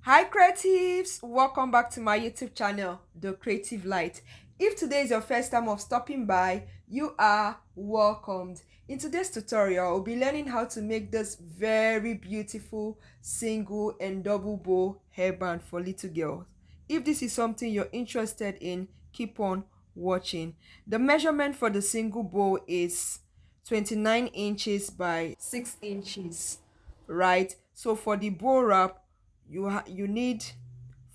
Hi creatives, welcome back to my YouTube channel, The Creative Light. If today is your first time of stopping by, you are welcomed. In today's tutorial, we'll be learning how to make this very beautiful single and double bow hairband for little girls. If this is something you're interested in, keep on watching. The measurement for the single bow is 29 inches by 6 inches, right? So for the bow wrap, you need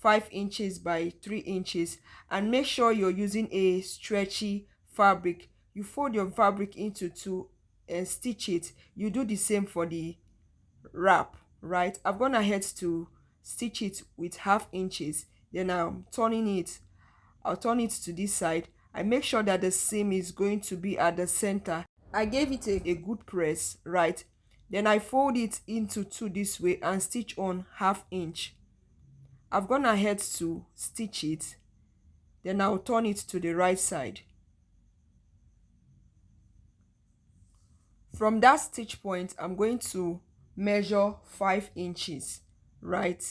5 inches by 3 inches, and make sure you're using a stretchy fabric. You fold your fabric into two and stitch it. You do the same for the wrap, right? I've gone ahead to stitch it with half inches, then I'll turn it to this side. I make sure that the seam is going to be at the center. I gave it a good press, right? Then I fold it into two this way and stitch on half inch. I've gone ahead to stitch it, then I'll turn it to the right side. From that stitch point, I'm going to measure 5 inches, right?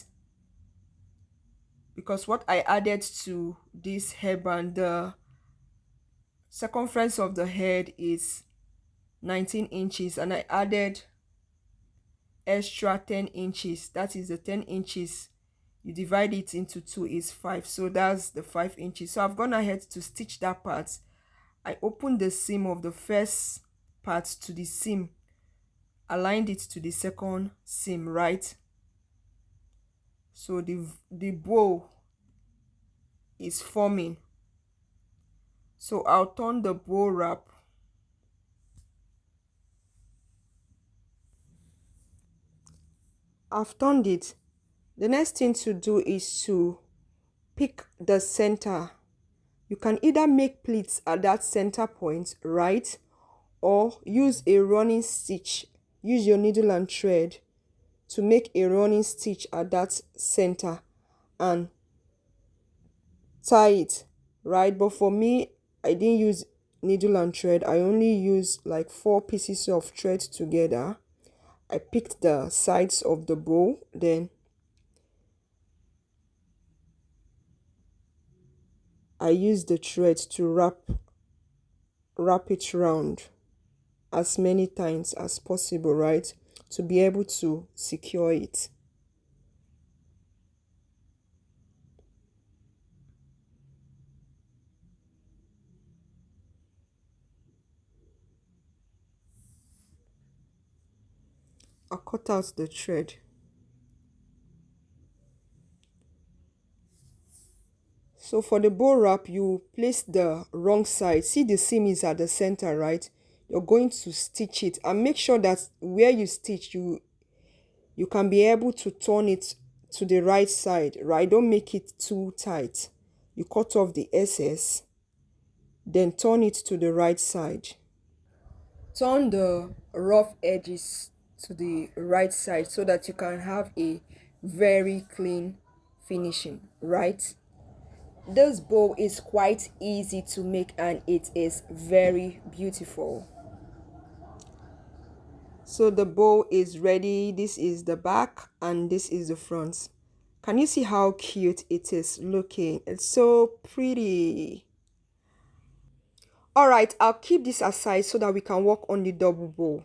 Because what I added to this hairband, the circumference of the head is 19 inches, and I added extra 10 inches. That is the 10 inches. You divide it into two is 5, so that's the 5 inches. So I've gone ahead to stitch that part. I opened the seam of the first part to the seam, aligned it to the second seam, right? So the bow is forming. So I'll turn the bow wrap. I've turned it. The next thing to do is to pick the center. You can either make pleats at that center point, right? Or use a running stitch. Use your needle and thread to make a running stitch at that center and tie it, right? But for me, I didn't use needle and thread. I only used like 4 pieces of thread together. I picked the sides of the bow, then I used the thread to wrap it round as many times as possible, right? To be able to secure it. I cut out the thread. So for the bow wrap, you place the wrong side. See, the seam is at the center, right? You're going to stitch it and make sure that where you stitch, you can be able to turn it to the right side, right? Don't make it too tight. You cut off the excess, then turn it to the right side. Turn the rough edges to the right side so that you can have a very clean finishing, right? This bow is quite easy to make and it is very beautiful. So the bow is ready. This is the back and this is the front. Can you see how cute it is looking? It's so pretty. All right, I'll keep this aside so that we can work on the double bow.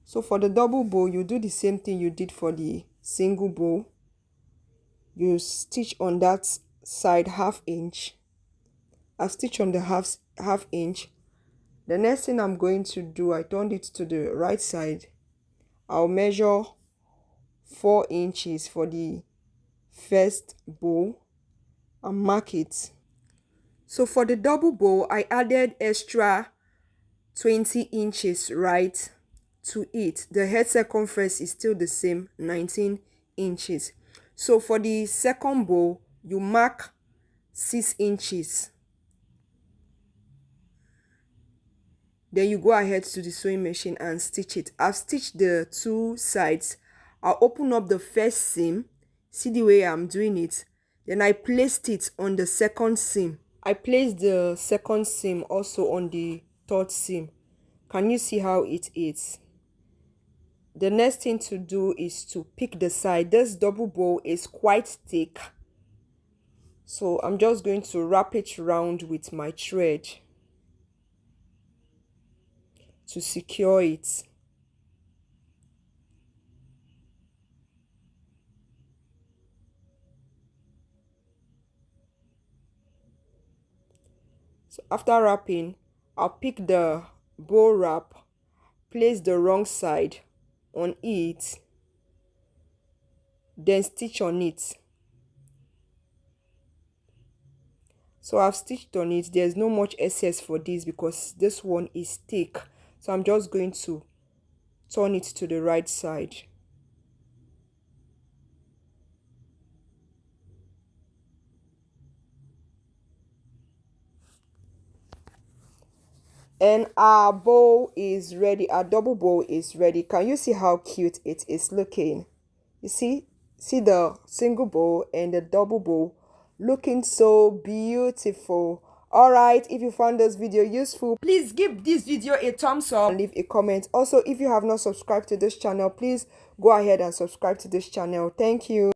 So for the double bow, you do the same thing you did for the single bow. You stitch on that side half inch. I stitch on the half inch. The next thing I'm going to do, I turned it to the right side. I'll measure 4 inches for the first bow and mark it. So for the double bow, I added extra 20 inches, right, to it. The head circumference is still the same, 19 inches. So for the second bow, you mark 6 inches. Then you go ahead to the sewing machine and stitch it. I've stitched the two sides. I'll open up the first seam. See the way I'm doing it. Then I placed it on the second seam. I placed the second seam also on the third seam. Can you see how it is? The next thing to do is to pick the side. This double bow is quite thick, so I'm just going to wrap it round with my thread to secure it. So after wrapping, I'll pick the bow wrap, place the wrong side on it, then stitch on it. So I've stitched on it. There's no much excess for this because this one is thick. So I'm just going to turn it to the right side. And our bow is ready. Our double bow is ready. Can you see how cute it is looking? You see the single bow and the double bow looking so beautiful. All right, if you found this video useful, please give this video a thumbs up and leave a comment. Also, if you have not subscribed to this channel, please go ahead and subscribe to this channel. Thank you.